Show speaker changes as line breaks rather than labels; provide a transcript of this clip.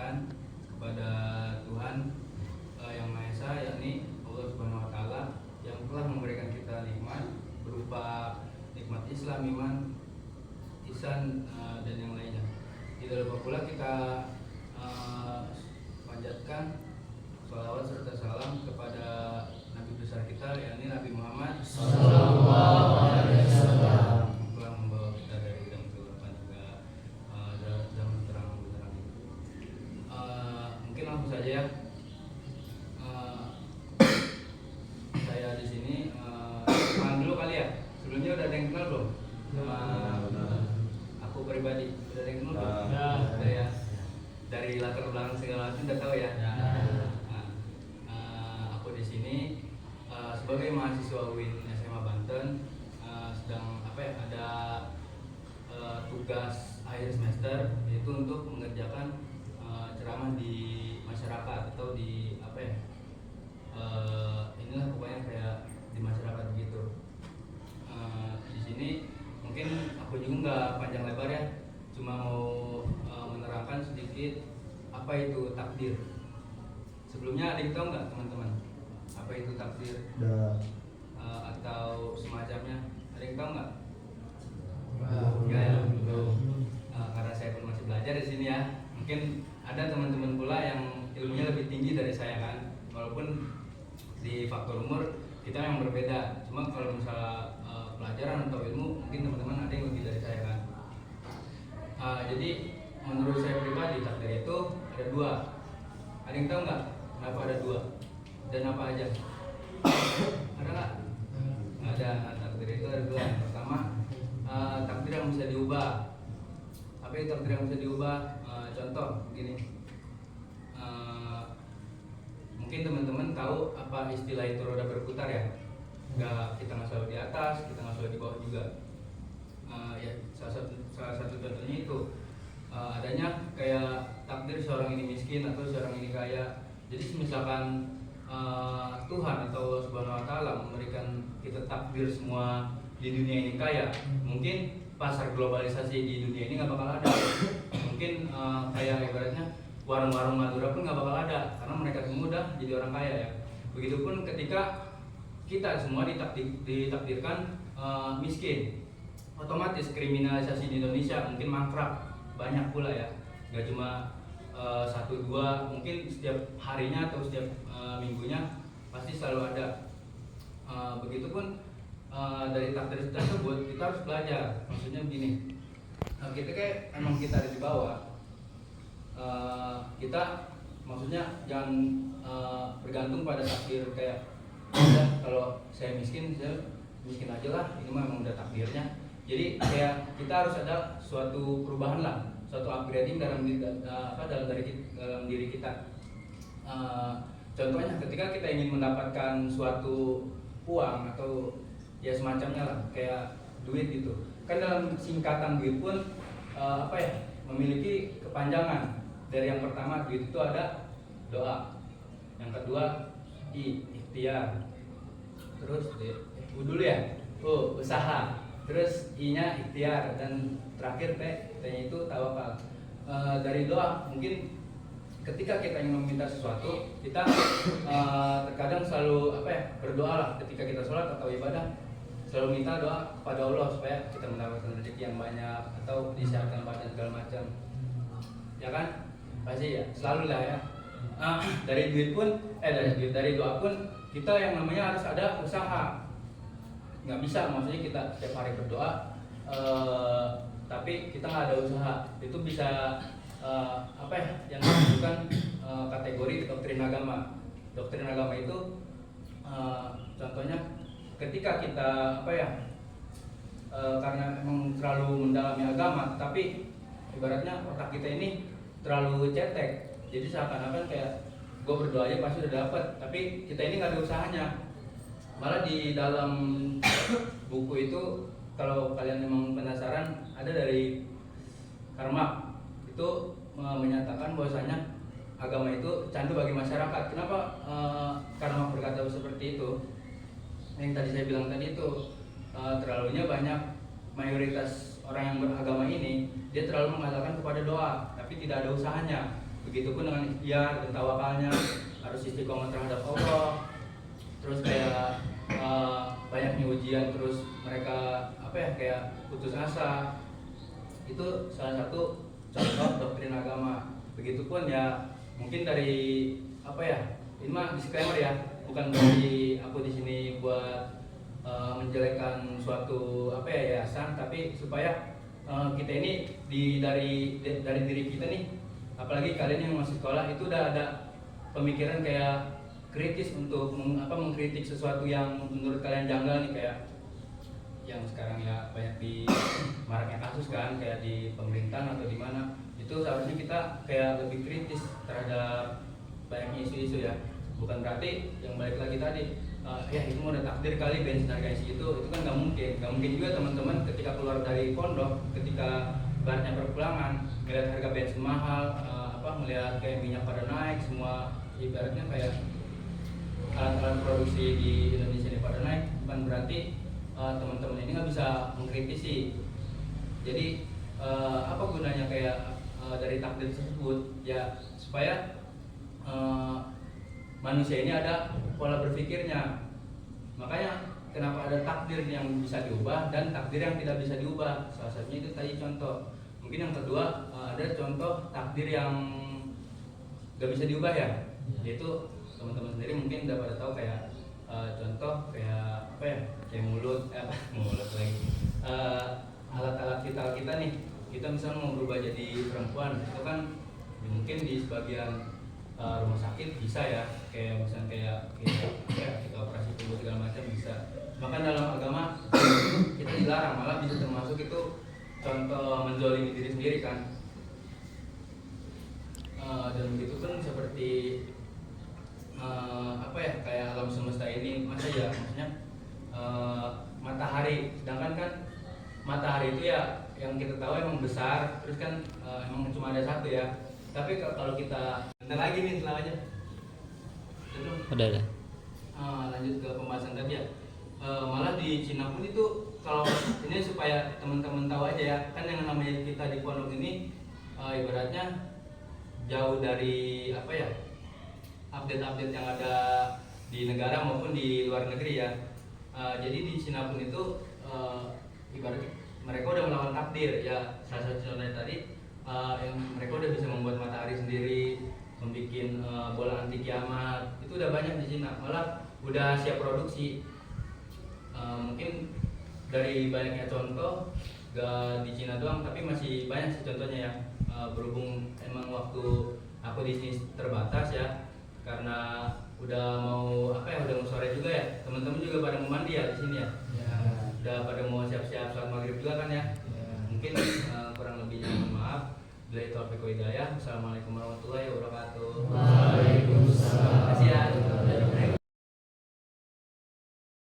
panjatkan kepada Tuhan yang Maha Esa, yakni Allah Subhanahu Wa Taala yang telah memberikan kita nikmat berupa nikmat Islam, iman, ihsan dan yang lainnya. Tidak lupa pula kita panjatkan sholawat serta salam kepada Nabi besar kita, yakni Nabi Muhammad Sallallahu Alaihi Wasallam, telah membawa kita dari dalam kegelapan juga dalam terang benderang. Mungkin langsung saja ya. Saya di sini kenal dulu kali ya. Sebelumnya udah ada yang kenal belum? Aku pribadi udah ada yang kenal belum? Udah ya. Dari latar belakang segala macam udah tahu ya. Aku di sini sebagai mahasiswa UIN SMA Banten, sedang ada tugas akhir semester, yaitu untuk mengerjakan ceramah di masyarakat atau di inilah pokoknya kayak di masyarakat begitu. Di sini mungkin aku juga nggak panjang lebar ya, cuma mau menerangkan sedikit apa itu takdir. Sebelumnya ada yang tahu nggak teman-teman apa itu takdir? Atau semacamnya, ada yang tahu nggak? Nggak ya? Karena saya pun masih belajar di sini ya. Mungkin ada teman-teman pula yang ilmunya lebih tinggi dari saya kan, walaupun di faktor umur kita yang berbeda. Cuma kalau misalnya pelajaran atau ilmu, mungkin teman-teman ada yang lebih dari saya kan. Jadi menurut saya pribadi takdir itu ada dua. Ada yang tahu nggak kenapa ada dua dan apa aja? Ada nggak? Ada. Takdir itu ada dua. Yang pertama takdir yang bisa diubah. Apa itu takdir yang bisa diubah? Contoh gini. Mungkin teman-teman tahu apa istilah itu roda berputar ya? Kita nggak selalu di atas, kita nggak selalu di bawah juga. Ya salah satu contohnya itu adanya kayak takdir seorang ini miskin atau seorang ini kaya. Jadi misalkan Tuhan atau Allah Subhanahu Wa Taala memberikan kita takdir semua di dunia ini kaya, mungkin pasar globalisasi di dunia ini nggak bakal ada. Mungkin kayak ibaratnya warung-warung Madura pun nggak bakal ada karena mereka semua udah jadi orang kaya ya. Begitupun ketika kita semua ditakdirkan miskin, otomatis kriminalisasi di Indonesia mungkin mangkrak banyak pula ya. Gak cuma satu dua, mungkin setiap harinya atau setiap minggunya pasti selalu ada. Begitupun dari takdir tersebut kita harus belajar. Maksudnya begini, kita kayak emang kita ada di bawah. Kita maksudnya jangan bergantung pada takdir kayak kalau saya miskin aja lah, ini mah emang udah takdirnya. Jadi kayak kita harus ada suatu perubahan lah, suatu upgrading dalam diri kita. Contohnya ketika kita ingin mendapatkan suatu uang atau ya semacamnya lah, kayak duit gitu kan, dalam singkatan duit pun memiliki kepanjangan. Dari yang pertama duit itu ada doa, yang kedua ikhtiar, terus dulu ya usaha, terus I-nya ikhtiar, dan terakhir T-nya itu tawakal. Dari doa, mungkin ketika kita ingin meminta sesuatu, kita terkadang selalu berdoa lah ketika kita sholat atau ibadah, selalu minta doa kepada Allah supaya kita mendapatkan rezeki yang banyak atau disehatkan badan segala macam, ya kan? Pasti ya, selalu lah ya. Dari doa pun kita yang namanya harus ada usaha. Nggak bisa maksudnya kita setiap hari berdoa tapi kita nggak ada usaha. Itu bisa yang disebutkan kategori doktrin agama. Doktrin agama itu contohnya ketika kita karena emang terlalu mendalami agama, tapi ibaratnya otak kita ini terlalu cetek, jadi seakan-akan kayak gue berdoa aja pasti udah dapet, tapi kita ini nggak ada usahanya. Malah di dalam buku itu, kalau kalian memang penasaran, ada dari Karma itu menyatakan bahwasanya agama itu candu bagi masyarakat. Kenapa Karma berkata seperti itu? Yang tadi saya bilang tadi itu terlalunya banyak mayoritas orang yang beragama ini, dia terlalu mengandalkan kepada doa tapi tidak ada usahanya. begitupun dengan ikhtiar dan tawakalnya, harus istiqomah terhadap Allah. Terus kayak banyaknya ujian, terus mereka apa ya, kayak putus asa. Itu salah satu contoh doktrin agama. Begitupun ya, mungkin dari apa ya, ini mah disclaimer ya, bukan berarti aku di sini buat menjelekkan suatu apa ya, yayasan, tapi supaya kita ini dari diri kita nih, apalagi kalian yang masih sekolah itu udah ada pemikiran kayak kritis untuk mengkritik sesuatu yang menurut kalian janggal nih, kayak yang sekarang ya banyak di maraknya kasus kan, kayak di pemerintahan atau di mana. Itu seharusnya kita kayak lebih kritis terhadap banyaknya isu-isu ya. Bukan berarti yang balik lagi tadi ya itu mau ada takdir kali bensin harga itu kan nggak mungkin juga teman-teman ketika keluar dari pondok, ketika baratnya berpulangan melihat harga bensin mahal, melihat kayak minyak pada naik, semua ibaratnya kayak alat-alat produksi di Indonesia ini pada naik, bukan berarti teman-teman ini nggak bisa mengkritisi. Jadi apa gunanya kayak dari takdir tersebut ya, supaya manusia ini ada pola berpikirnya. Makanya kenapa ada takdir yang bisa diubah dan takdir yang tidak bisa diubah. Salah satunya itu tadi contoh. Mungkin yang kedua ada contoh takdir yang gak bisa diubah ya, yaitu teman-teman sendiri mungkin udah pada tahu kayak contoh kayak apa ya, kayak mulut lagi, alat-alat vital kita nih. Kita misalnya mau berubah jadi perempuan, itu kan mungkin di sebagian rumah sakit bisa ya, kayak misalnya kayak kita operasi tubuh segala macam bisa. Bahkan dalam agama kita dilarang, malah bisa termasuk itu contoh menzolimi diri sendiri kan. Dan begitu kan seperti apa ya, kayak alam semesta ini masa ya, maksudnya matahari, sedangkan kan matahari itu ya yang kita tahu emang besar, terus kan emang cuma ada satu ya. Tapi kalau kita bentar lagi nih selamanya,
udah.
Lanjut ke pembahasan tadi ya. Malah di Cina pun itu, kalau ini supaya teman-teman tahu aja ya, kan yang namanya kita di pondok ini ibaratnya jauh dari apa ya, update-update yang ada di negara maupun di luar negeri ya. Jadi di Cina pun itu ibaratnya mereka udah melawan takdir ya. Salah satu contohnya tadi yang mereka udah bisa membuat matahari sendiri, membuat bola anti kiamat, itu udah banyak di Cina, malah udah siap produksi. Mungkin dari banyaknya contoh gak di Cina doang, tapi masih banyak sih contohnya ya. Berhubung emang waktu aku di sini terbatas ya, karena udah mau udah mau sore juga ya, teman-teman juga pada mau mandi ya di sini ya. Udah pada mau siap-siap sholat maghrib juga kan ya. Mungkin kurang lebihnya mohon maaf. Billahi taufiq wal hidayah. Assalamualaikum warahmatullahi wabarakatuh.
Waalaikumsalam.
Terima kasih ya.